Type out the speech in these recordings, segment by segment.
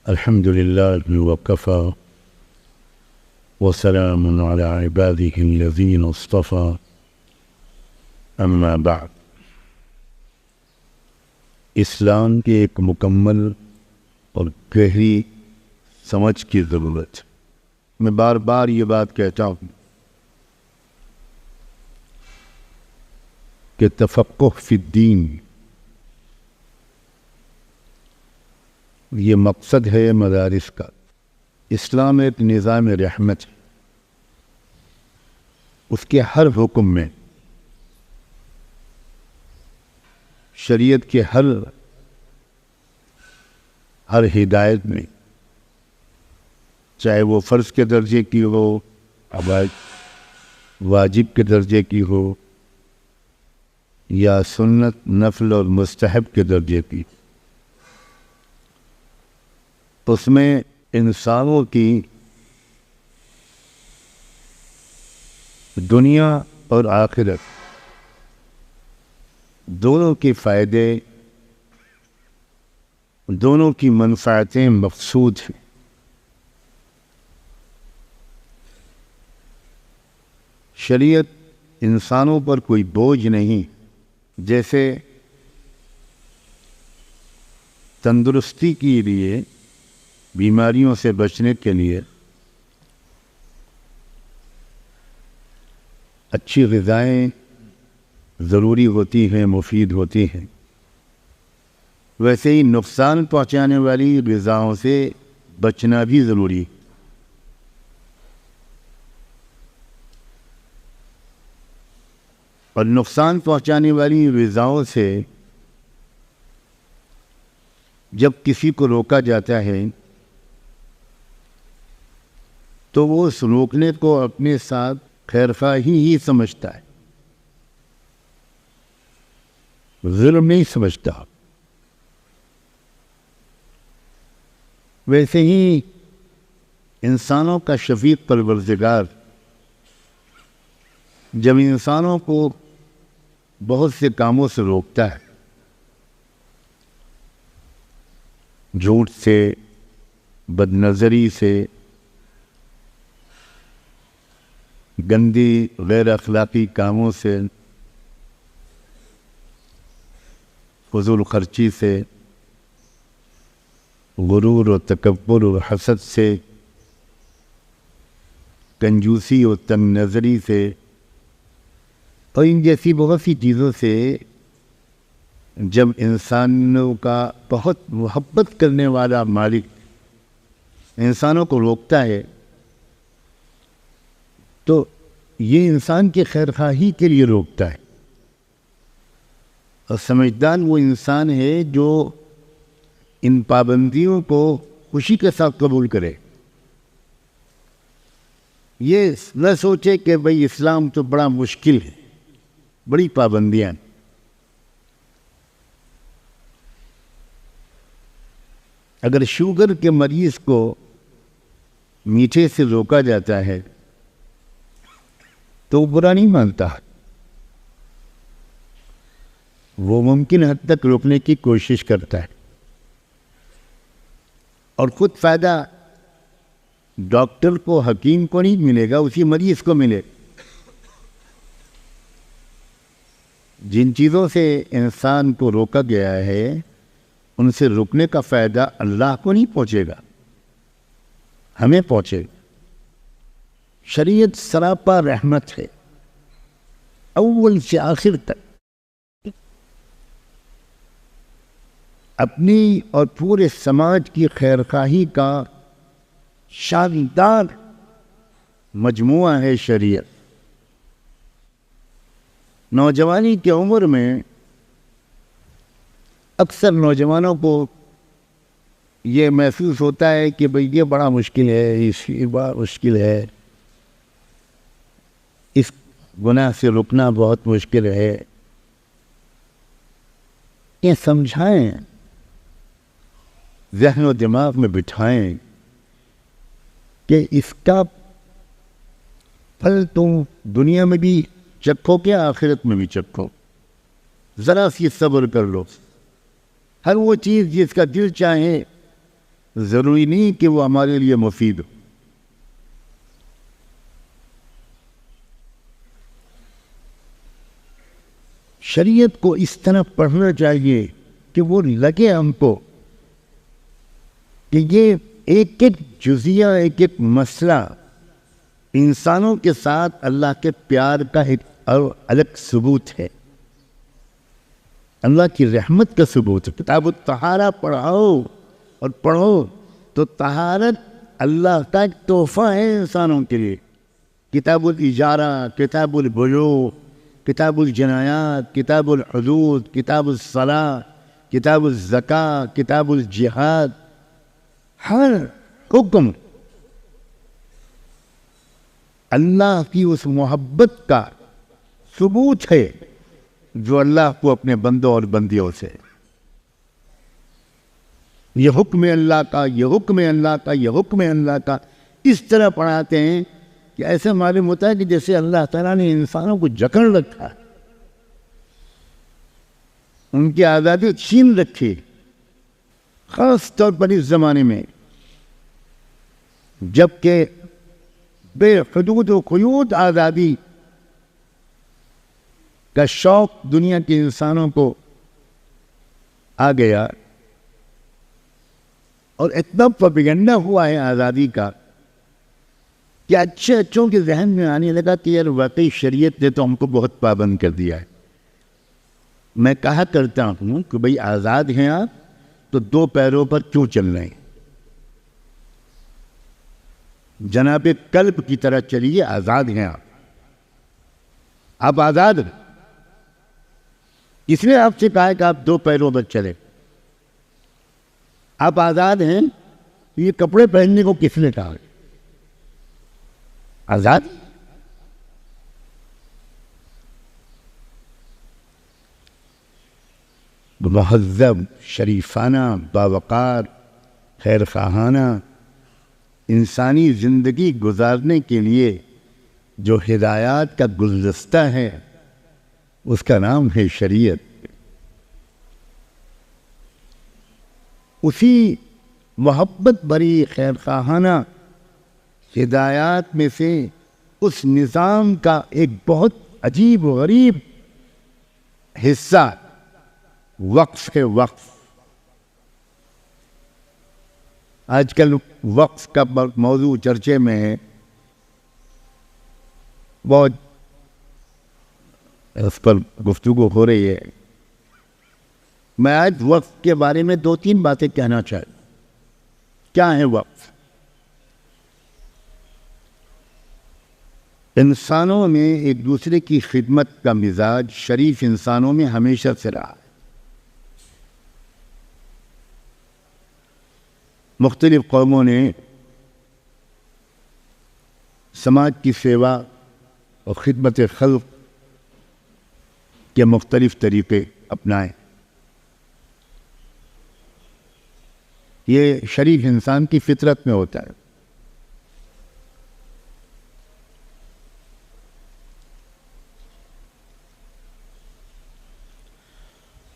الحمد لله وكفى وسلام على عباده الذين اصطفى اما بعد۔ اسلام کی ایک مکمل اور گہری سمجھ کی ضرورت۔ میں بار بار یہ بات کہتا ہوں کہ تفقہ فی الدین یہ مقصد ہے مدارس کا۔ اسلام ایک نظام رحمت ہے، اس کے ہر حکم میں، شریعت کے ہر ہدایت میں، چاہے وہ فرض کے درجے کی ہو، واجب کے درجے کی ہو، یا سنت، نفل اور مستحب کے درجے کی، اس میں انسانوں کی دنیا اور آخرت دونوں کے فائدے، دونوں کی منفعتیں مقصود ہیں۔ شریعت انسانوں پر کوئی بوجھ نہیں، جیسے تندرستی کے لیے، بیماریوں سے بچنے کے لیے اچھی غذائیں ضروری ہوتی ہیں، مفید ہوتی ہیں، ویسے ہی نقصان پہنچانے والی غذاؤں سے بچنا بھی ضروری ہے۔ اور نقصان پہنچانے والی غذاؤں سے جب کسی کو روکا جاتا ہے تو وہ اس روکنے کو اپنے ساتھ خیرخواہی ہی سمجھتا ہے، ظلم نہیں سمجھتا۔ ویسے ہی انسانوں کا شفیق پروردگار جب انسانوں کو بہت سے کاموں سے روکتا ہے، جھوٹ سے، بد نظری سے، گندی غیر اخلاقی کاموں سے، فضول خرچی سے، غرور و تکبر و حسد سے، کنجوسی و تنگ نظری سے، اور ان جیسی بہت سی چیزوں سے جب انسانوں کا بہت محبت کرنے والا مالک انسانوں کو روکتا ہے تو یہ انسان کی خیرخواہی کے لیے روکتا ہے۔ اور سمجھدار وہ انسان ہے جو ان پابندیوں کو خوشی کے ساتھ قبول کرے، یہ نہ سوچے کہ بھئی اسلام تو بڑا مشکل ہے، بڑی پابندیاں۔ اگر شوگر کے مریض کو میٹھے سے روکا جاتا ہے تو وہ برا نہیں مانتا، وہ ممکن حد تک روکنے کی کوشش کرتا ہے، اور خود فائدہ ڈاکٹر کو، حکیم کو نہیں ملے گا، اسی مریض کو ملے گا۔ جن چیزوں سے انسان کو روکا گیا ہے ان سے رکنے کا فائدہ اللہ کو نہیں پہنچے گا، ہمیں پہنچے گا۔ شریعت سراپا رحمت ہے، اول سے آخر تک، اپنی اور پورے سماج کی خیرخواہی کا شاندار مجموعہ ہے شریعت۔ نوجوانی کی عمر میں اکثر نوجوانوں کو یہ محسوس ہوتا ہے کہ بھئی یہ بڑا مشکل ہے، یہ بڑا مشکل ہے، اس گناہ سے رکنا بہت مشکل ہے۔ یہ سمجھائیں، ذہن و دماغ میں بٹھائیں کہ اس کا پھل تم دنیا میں بھی چکھو کہ آخرت میں بھی چکھو، ذرا سی صبر کر لو۔ ہر وہ چیز جس کا دل چاہے ضروری نہیں کہ وہ ہمارے لیے مفید ہو. شریعت کو اس طرح پڑھنا چاہیے کہ وہ لگے ہم کو کہ یہ ایک ایک جزیہ، ایک ایک مسئلہ انسانوں کے ساتھ اللہ کے پیار کا ایک الگ ثبوت ہے، اللہ کی رحمت کا ثبوت ہے. کتاب الطہارہ پڑھاؤ اور پڑھو تو طہارت اللہ کا ایک تحفہ ہے انسانوں کے لیے. کتاب الاجارہ، کتاب البیوع، کتاب الجنایات، کتاب الحدود، کتاب الصلاۃ، کتاب الزکوٰۃ، کتاب الجہاد، ہر حکم اللہ کی اس محبت کا ثبوت ہے جو اللہ کو اپنے بندوں اور بندیوں سے. یہ حکم اللہ کا، یہ حکم اللہ کا، یہ حکم اللہ کا اس طرح پڑھاتے ہیں کہ ایسا معلوم ہوتا ہے کہ جیسے اللہ تعالیٰ نے انسانوں کو جکڑ رکھا، ان کی آزادی چھین رکھی. خاص طور پر اس زمانے میں جبکہ بے حدود و قیود آزادی کا شوق دنیا کے انسانوں کو آ گیا اور اتنا پروپیگنڈا ہوا ہے آزادی کا کہ اچھے اچھوں کے ذہن میں آنے لگا کہ یار واقعی شریعت نے تو ہم کو بہت پابند کر دیا ہے. میں کہا کرتا ہوں کہ بھئی آزاد ہیں آپ تو دو پیروں پر کیوں چل رہے ہیں؟ جناب کلب کی طرح چلیے، آزاد ہیں آپ آزاد ہیں. کس نے آپ سے کہا ہے کہ آپ دو پیروں پر چلے؟ آپ آزاد ہیں، یہ کپڑے پہننے کو کس نے کہا؟ آزاد. مہذب، شریفانہ، باوقار، خیر خواہانہ انسانی زندگی گزارنے کے لیے جو ہدایات کا گلدستہ ہے اس کا نام ہے شریعت. اسی محبت بری خیر خواہانہ ہدایات میں سے اس نظام کا ایک بہت عجیب و غریب حصہ وقف ہے. وقف آج کل وقف کا موضوع چرچے میں ہے، بہت اس پر گفتگو ہو رہی ہے. میں آج وقف کے بارے میں دو تین باتیں کہنا چاہتا ہوں. کیا ہے وقف؟ انسانوں میں ایک دوسرے کی خدمت کا مزاج شریف انسانوں میں ہمیشہ سے رہا ہے. مختلف قوموں نے سماج کی سیوا اور خدمت خلق کے مختلف طریقے اپنائے. یہ شریف انسان کی فطرت میں ہوتا ہے.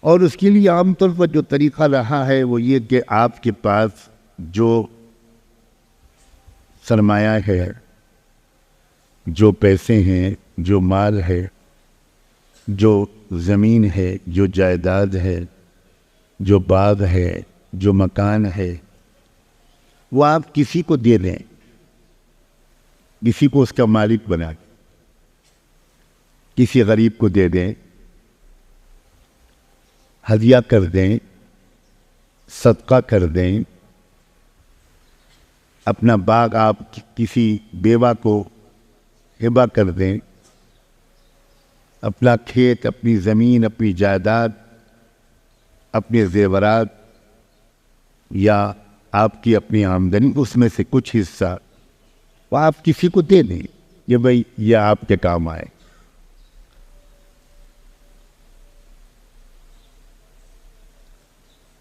اور اس کے لیے عام طور پر جو طریقہ رہا ہے وہ یہ کہ آپ کے پاس جو سرمایہ ہے، جو پیسے ہیں، جو مال ہے، جو زمین ہے، جو جائیداد ہے، جو باغ ہے، جو مکان ہے، وہ آپ کسی کو دے دیں، کسی کو اس کا مالک بنا دیں، کسی غریب کو دے دیں، ہدیہ کر دیں، صدقہ کر دیں. اپنا باغ آپ کسی بیوہ کو ہبہ کر دیں، اپنا کھیت، اپنی زمین، اپنی جائیداد، اپنے زیورات یا آپ کی اپنی آمدنی اس میں سے کچھ حصہ وہ آپ کسی کو دے دیں کہ بھائی یہ آپ کے کام آئے.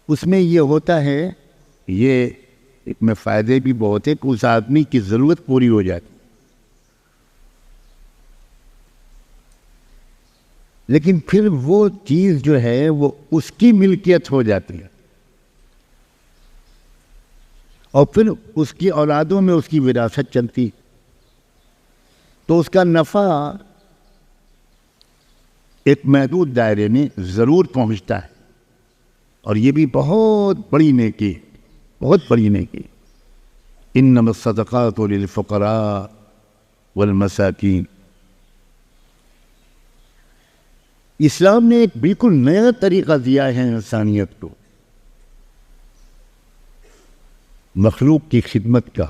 اس میں یہ ہوتا ہے، یہ ایک میں فائدے بھی بہت ہے کہ اس آدمی کی ضرورت پوری ہو جاتی، لیکن پھر وہ چیز جو ہے وہ اس کی ملکیت ہو جاتی ہے. اور پھر اس کی اولادوں میں اس کی وراثت چلتی، تو اس کا نفع ایک محدود دائرے میں ضرور پہنچتا ہے، اور یہ بھی بہت بڑی نیکی، بہت بڑی نیکی۔ انما الصدقات للفقراء والمساکین۔ اسلام نے ایک بالکل نیا طریقہ دیا ہے انسانیت کو، مخلوق کی خدمت کا۔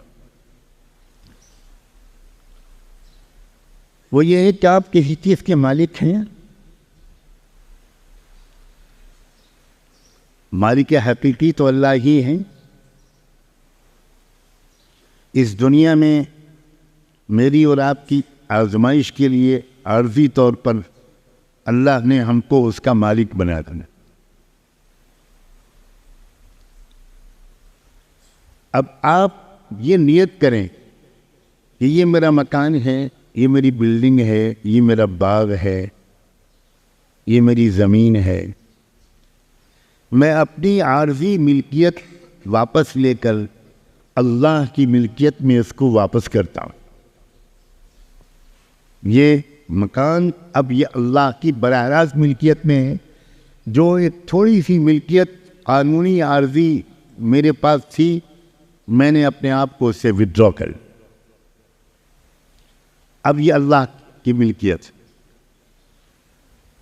وہ یہ ہے کہ آپ کسی چیز کے مالک ہیں، مالک حقیقی تو اللہ ہی ہیں۔ اس دنیا میں میری اور آپ کی آزمائش کے لیے عارضی طور پر اللہ نے ہم کو اس کا مالک بنا دیا۔ اب آپ یہ نیت کریں کہ یہ میرا مکان ہے، یہ میری بلڈنگ ہے، یہ میرا باغ ہے، یہ میری زمین ہے، میں اپنی عارضی ملکیت واپس لے کر اللہ کی ملکیت میں اس کو واپس کرتا ہوں۔ یہ مکان اب یہ اللہ کی براہ راست ملکیت میں ہے۔ جو ایک تھوڑی سی ملکیت قانونی عارضی میرے پاس تھی، میں نے اپنے آپ کو اس سے وڈرا کر، اب یہ اللہ کی ملکیت،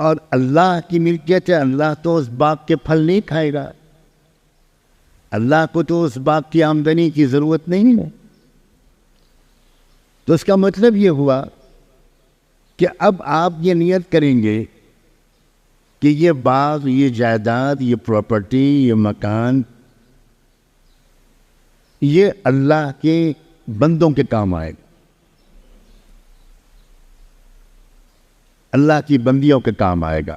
اور اللہ کی ملکیت ہے۔ اللہ تو اس باغ کے پھل نہیں کھائے گا، اللہ کو تو اس باغ کی آمدنی کی ضرورت نہیں ہے۔ تو اس کا مطلب یہ ہوا کہ اب آپ یہ نیت کریں گے کہ یہ باغ، یہ جائیداد، یہ پراپرٹی، یہ مکان، یہ اللہ کے بندوں کے کام آئے گا، اللہ کی بندیوں کے کام آئے گا۔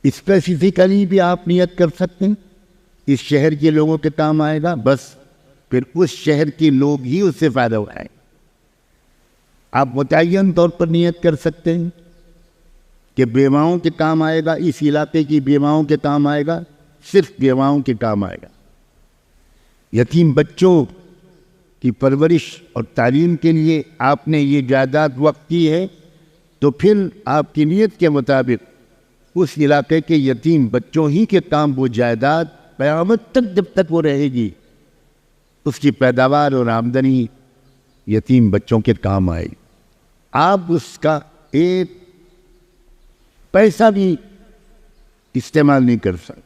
اسپیسیفکلی بھی آپ نیت کر سکتے ہیں، اس شہر کے لوگوں کے کام آئے گا، بس پھر اس شہر کے لوگ ہی اس سے فائدہ اٹھائیں۔ آپ متعین طور پر نیت کر سکتے ہیں کہ بیواؤں کے کام آئے گا، اس علاقے کی بیواؤں کے کام آئے گا، صرف بیواؤں کے کام آئے گا۔ یتیم بچوں کی پرورش اور تعلیم کے لیے آپ نے یہ جائیداد وقف کی ہے، تو پھر آپ کی نیت کے مطابق اس علاقے کے یتیم بچوں ہی کے کام وہ جائیداد قیامت تک جب تک وہ رہے گی، اس کی پیداوار اور آمدنی یتیم بچوں کے کام آئے گی۔ آپ اس کا ایک پیسہ بھی استعمال نہیں کر سکتے۔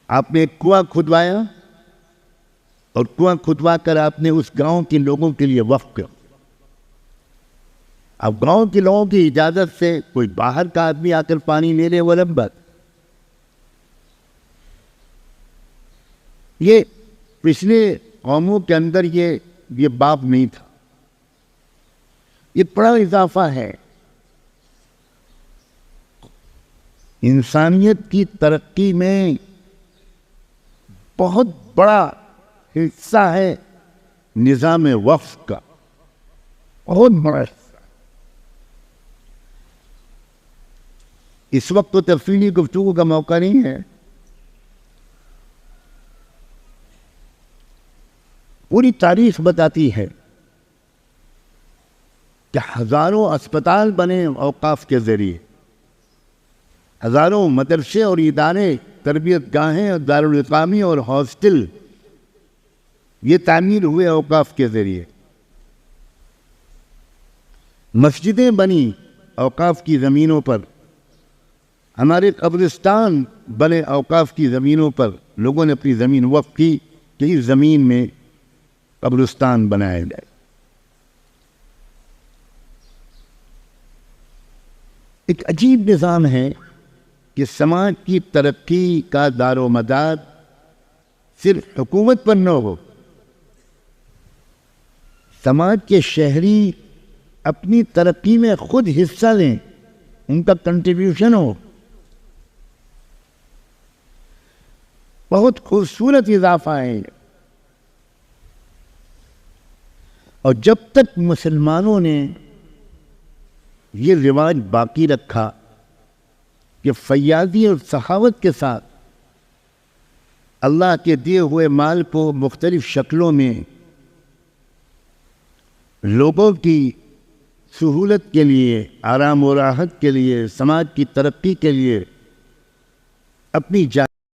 آپ نے ایک کنواں کھدوایا، اور کنواں کھدوا کر آپ نے اس گاؤں کے لوگوں کے لیے وقف کیا۔ اب گاؤں کے لوگوں کی اجازت سے کوئی باہر کا آدمی آ کر پانی لے لے، وہ الگ بات۔ یہ پچھلے قوموں کے اندر یہ باب نہیں تھا، یہ بڑا اضافہ ہے۔ انسانیت کی ترقی میں بہت بڑا حصہ ہے نظام وقف کا، بہت بڑا حصہ۔ اس وقت تو تفصیلی گفتگو کا موقع نہیں ہے۔ پوری تاریخ بتاتی ہے کہ ہزاروں اسپتال بنے اوقاف کے ذریعے، ہزاروں مدرسے اور ادارے، تربیت گاہیں اور دارالاقامی اور ہاسٹل یہ تعمیر ہوئے اوقاف کے ذریعے۔ مسجدیں بنی اوقاف کی زمینوں پر، ہمارے قبرستان بنے اوقاف کی زمینوں پر۔ لوگوں نے اپنی زمین وقف کی کہ اس زمین میں قبرستان بنایا جائے۔ ایک عجیب نظام ہے کہ سماج کی ترقی کا دار و مدار صرف حکومت پر نہ ہو، سماج کے شہری اپنی ترقی میں خود حصہ لیں، ان کا کنٹریبیوشن ہو۔ بہت خوبصورت اضافہ ہے۔ اور جب تک مسلمانوں نے یہ رواج باقی رکھا کہ فیاضی اور سخاوت کے ساتھ اللہ کے دیے ہوئے مال کو مختلف شکلوں میں لوگوں کی سہولت کے لیے، آرام و راحت کے لیے، سماج کی ترقی کے لیے اپنی